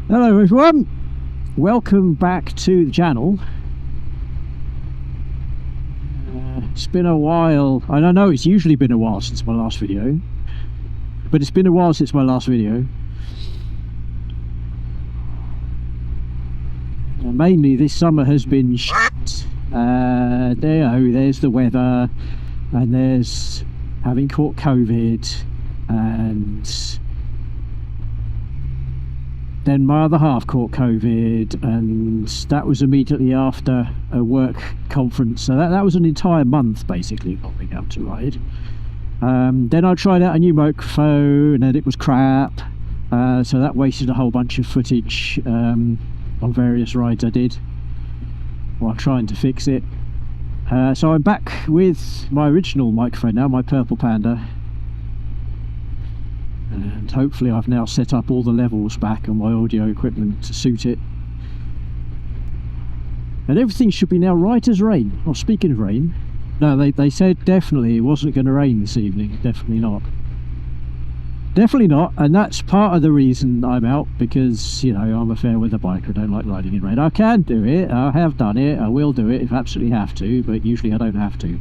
Hello everyone, welcome back to the channel. It's been a while, and I know it's usually been a while since my last video, but it's been a while since my last video. Mainly this summer has been shit. There's the weather, and there's having caught COVID, and then my other half caught COVID, and that was immediately after a work conference, so that was an entire month basically not being able to ride. Then I tried out a new microphone and it was crap, so that wasted a whole bunch of footage on various rides I did while trying to fix it. So I'm back with my original microphone now, my Purple Panda, and hopefully I've now set up all the levels back on my audio equipment to suit it, and everything should be now right as rain. Well, speaking of rain, no, they said definitely it wasn't going to rain this evening. Definitely not, and that's part of the reason I'm out, because, you know, I'm a fair weather biker. I don't like riding in rain. I can do it, I have done it, I will do it if I absolutely have to, but usually I don't have to.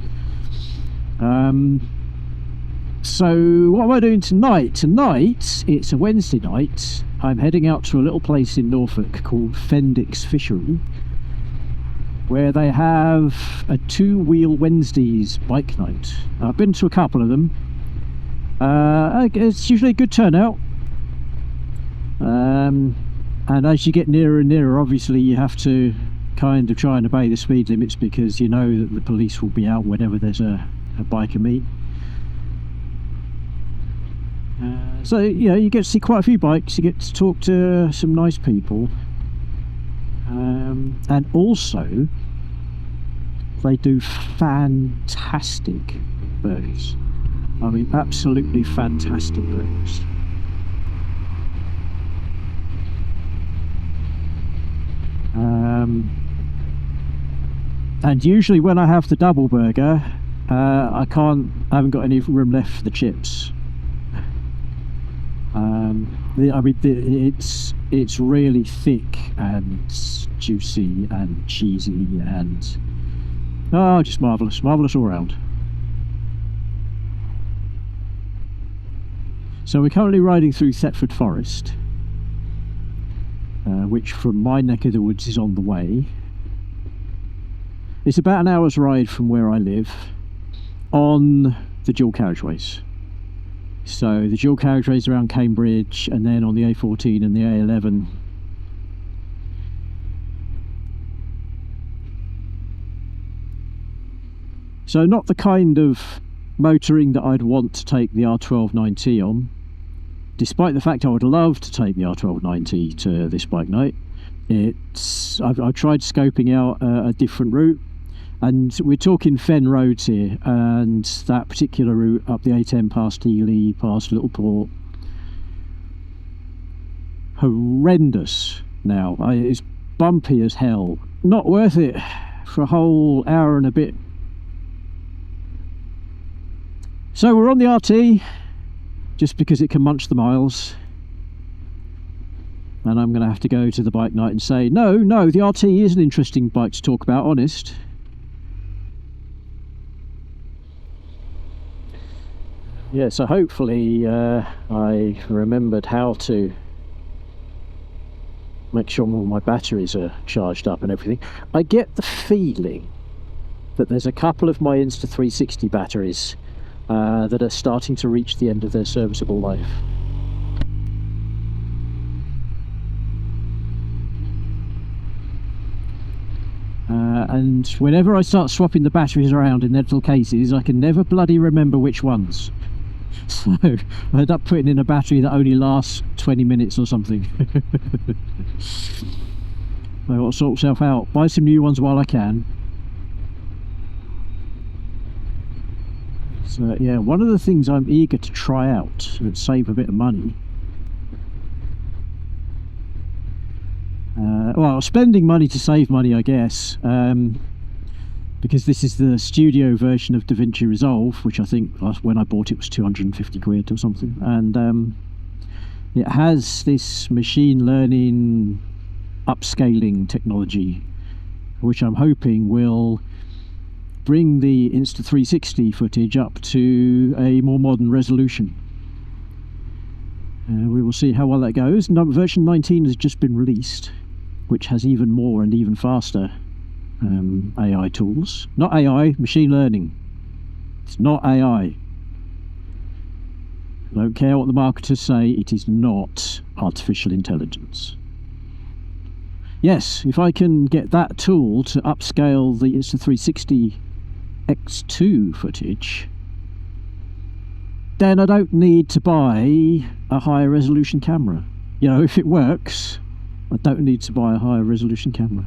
So what am I doing tonight? Tonight, it's a Wednesday night. I'm heading out to a little place in Norfolk called Fendicks Fishery, where they have a two-wheel Wednesdays bike night. I've been to a couple of them. It's usually a good turnout. And as you get nearer and nearer, obviously you have to kind of try and obey the speed limits, because you know that the police will be out whenever there's a biker meet. So, you know, you get to see quite a few bikes, you get to talk to some nice people, and also they do fantastic burgers. I mean, absolutely fantastic burgers. And usually when I have the double burger, I haven't got any room left for the chips. I mean, it's really thick and juicy and cheesy and just marvellous all round. So we're currently riding through Thetford Forest, which from my neck of the woods is on the way. It's about an hour's ride from where I live on the dual carriageways. So the dual carriageways around Cambridge, and then on the A14 and the A11. So not the kind of motoring that I'd want to take the R12-9T on, despite the fact I would love to take the R12-9T to this bike night. I've tried scoping out a different route, and we're talking Fen roads here, and that particular route up the A10 past Ely, past Littleport, horrendous now. It's bumpy as hell. Not worth it for a whole hour and a bit. So we're on the RT, just because it can munch the miles. And I'm going to have to go to the bike night and say, no, the RT is an interesting bike to talk about, honest. Yeah, so hopefully I remembered how to make sure all my batteries are charged up and everything. I get the feeling that there's a couple of my Insta360 batteries that are starting to reach the end of their serviceable life. And whenever I start swapping the batteries around in their little cases, I can never bloody remember which ones. So I end up putting in a battery that only lasts 20 minutes or something. I got to sort myself out, buy some new ones while I can. So yeah, one of the things I'm eager to try out and save a bit of money, well, spending money to save money, I guess, because this is the studio version of DaVinci Resolve, which I think when I bought it was 250 quid or something, and It has this machine learning upscaling technology, which I'm hoping will bring the Insta360 footage up to a more modern resolution. We will see how well that goes. Version 19 has just been released, which has even more and even faster AI tools. Not AI, machine learning. It's not AI. I don't care what the marketers say, it is not artificial intelligence. Yes, if I can get that tool to upscale the Insta360 X2 footage, then I don't need to buy a higher resolution camera. You know, if it works, I don't need to buy a higher resolution camera.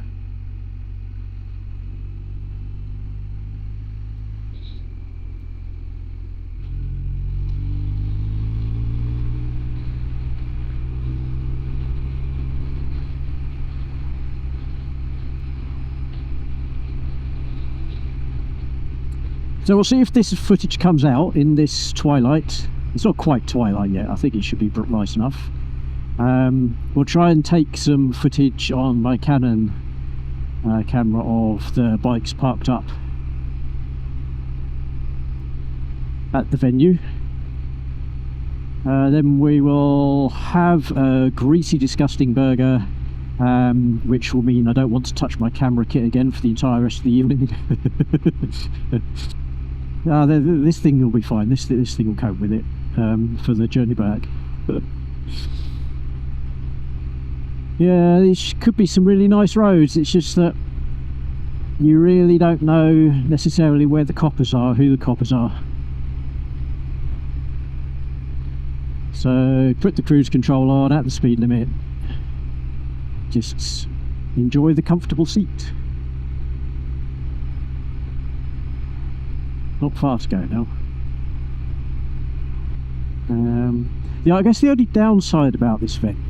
So we'll see if this footage comes out in this twilight. It's not quite twilight yet, I think it should be nice enough. We'll try and take some footage on my Canon camera of the bikes parked up at the venue. Then we will have a greasy, disgusting burger, which will mean I don't want to touch my camera kit again for the entire rest of the evening. This thing will be fine. This thing will cope with it for the journey back. Yeah, these could be some really nice roads. It's just that you really don't know necessarily where the coppers are, who the coppers are. So put the cruise control on at the speed limit. Just enjoy the comfortable seat. Not far to go now. Yeah, I guess the only downside about this venue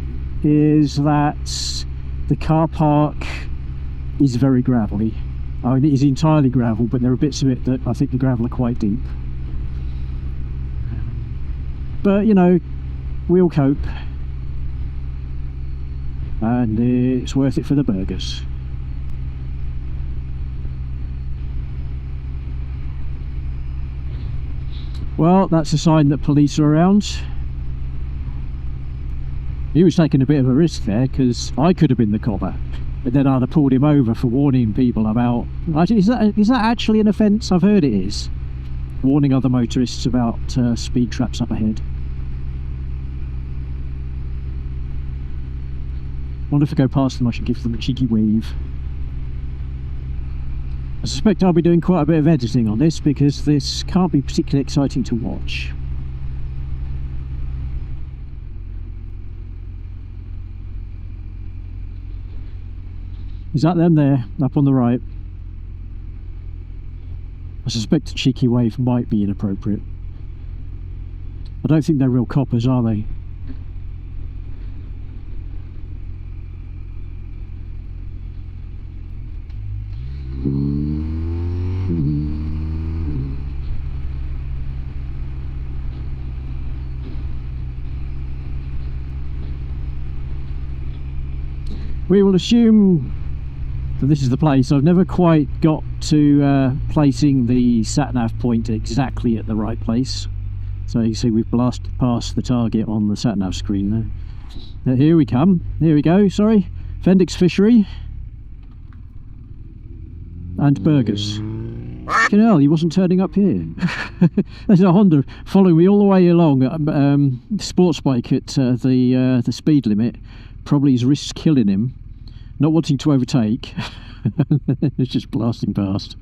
is that the car park is very gravelly. I mean, it is entirely gravel, but there are bits of it that I think the gravel are quite deep. But, you know, we'll cope. And it's worth it for the burgers. Well, that's a sign that police are around. He was taking a bit of a risk there, because I could have been the copper, but then I'd have pulled him over for warning people about... Is that actually an offence? I've heard it is. Warning other motorists about speed traps up ahead. Wonder if I go past them I should give them a cheeky wave. I suspect I'll be doing quite a bit of editing on this, because this can't be particularly exciting to watch. Is that them there, up on the right? I suspect a cheeky wave might be inappropriate. I don't think they're real coppers, are they? We will assume that this is the place. I've never quite got to placing the sat-nav point exactly at the right place. So you see we've blasted past the target on the sat-nav screen there. Now, here we come. Here we go, sorry. Fendicks Fishery. And burgers. Fucking hell, he wasn't turning up here. There's a Honda following me all the way along, sports bike at the speed limit. Probably his wrist's killing him. Not wanting to overtake. It's just blasting past.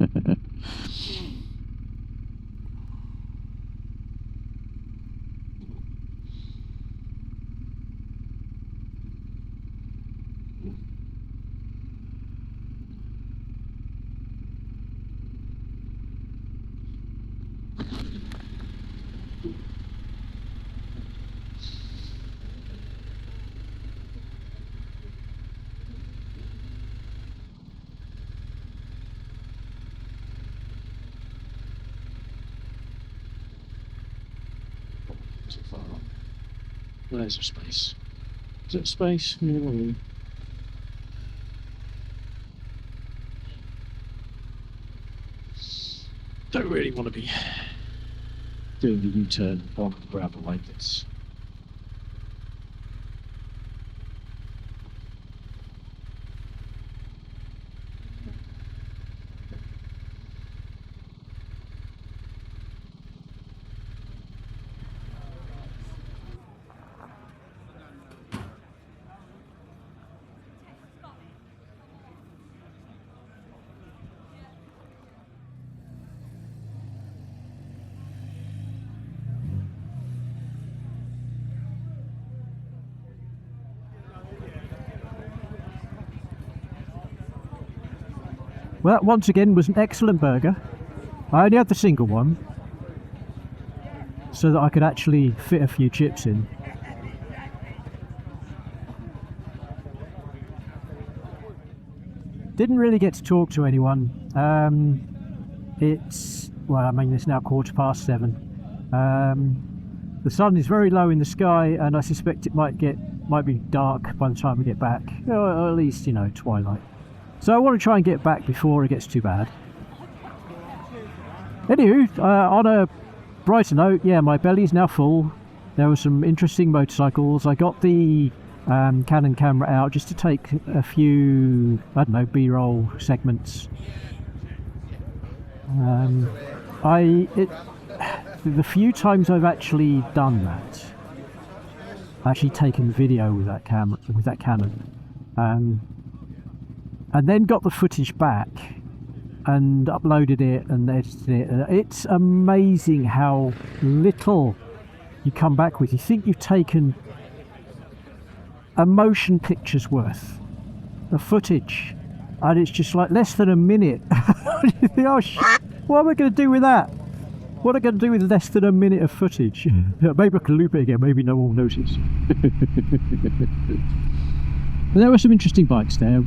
There's a space. Is it space? Yeah. Don't really want to be doing the U-turn on gravel like this. Well, that once again was an excellent burger. I only had the single one, so that I could actually fit a few chips in. Didn't really get to talk to anyone. Well, I mean, it's now 7:15. The sun is very low in the sky, and I suspect it might be dark by the time we get back, or at least, you know, twilight. So I want to try and get back before it gets too bad. Anywho, on a brighter note, yeah, my belly's now full. There were some interesting motorcycles. I got the Canon camera out just to take a few, I don't know, B-roll segments. The few times I've actually done that, actually taken video with that Canon, and then got the footage back and uploaded it and edited it. It's amazing how little you come back with. You think you've taken a motion picture's worth of footage, and it's just like less than a minute. You think, oh shit, what am I going to do with that? What am I going to do with less than a minute of footage? Maybe I can loop it again, maybe no one will notice. But there were some interesting bikes there.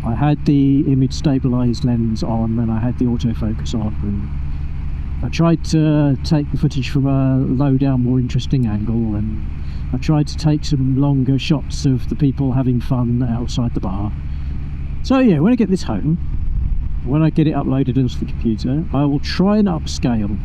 I had the image stabilised lens on, and I had the autofocus on, and I tried to take the footage from a low down, more interesting angle, and I tried to take some longer shots of the people having fun outside the bar. So yeah, when I get this home, when I get it uploaded onto the computer, I will try and upscale.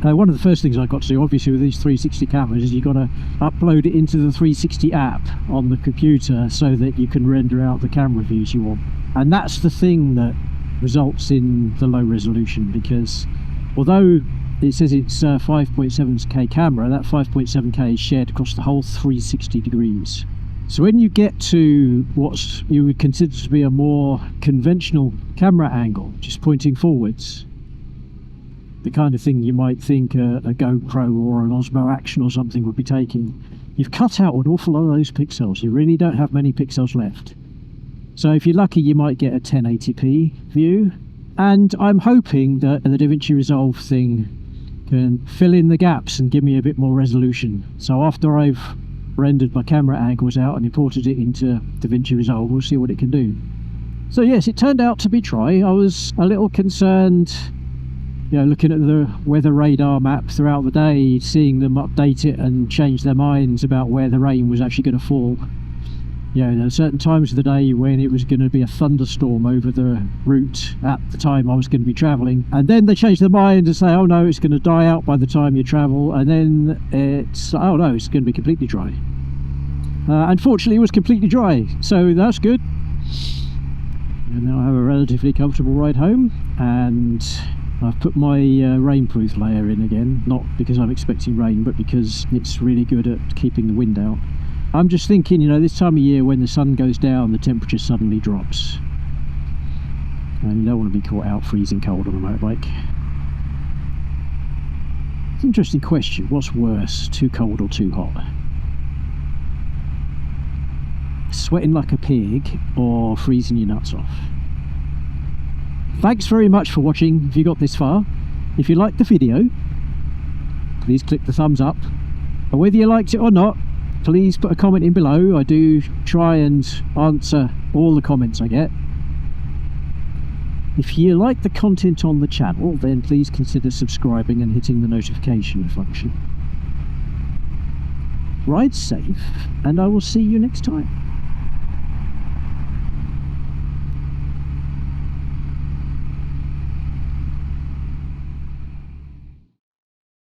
One of the first things I've got to do, obviously, with these 360 cameras is you've got to upload it into the 360 app on the computer so that you can render out the camera views you want. And that's the thing that results in the low resolution, because although it says it's 5.7K camera, that 5.7K is shared across the whole 360 degrees. So when you get to what you would consider to be a more conventional camera angle, just pointing forwards, the kind of thing you might think a GoPro or an Osmo Action or something would be taking, you've cut out an awful lot of those pixels. You really don't have many pixels left. So if you're lucky, you might get a 1080p view. And I'm hoping that the DaVinci Resolve thing can fill in the gaps and give me a bit more resolution. So after I've rendered my camera angles out and imported it into DaVinci Resolve, we'll see what it can do. So yes, it turned out to be dry. I was a little concerned, you know, looking at the weather radar map throughout the day, seeing them update it and change their minds about where the rain was actually going to fall. You know, there were certain times of the day when it was going to be a thunderstorm over the route at the time I was going to be travelling, and then they changed their mind and say, oh no, it's going to die out by the time you travel, and then it's, oh no, it's going to be completely dry. Unfortunately, it was completely dry, so that's good. And now I have a relatively comfortable ride home, and I've put my rainproof layer in again, not because I'm expecting rain, but because it's really good at keeping the wind out. I'm just thinking, you know, this time of year when the sun goes down, the temperature suddenly drops. And you don't want to be caught out freezing cold on a motorbike. It's an interesting question. What's worse, too cold or too hot? Sweating like a pig or freezing your nuts off? Thanks very much for watching if you got this far. If you liked the video, please click the thumbs up. And whether you liked it or not, please put a comment in below. I do try and answer all the comments I get. If you like the content on the channel, then please consider subscribing and hitting the notification function. ride safe, and I will see you next time.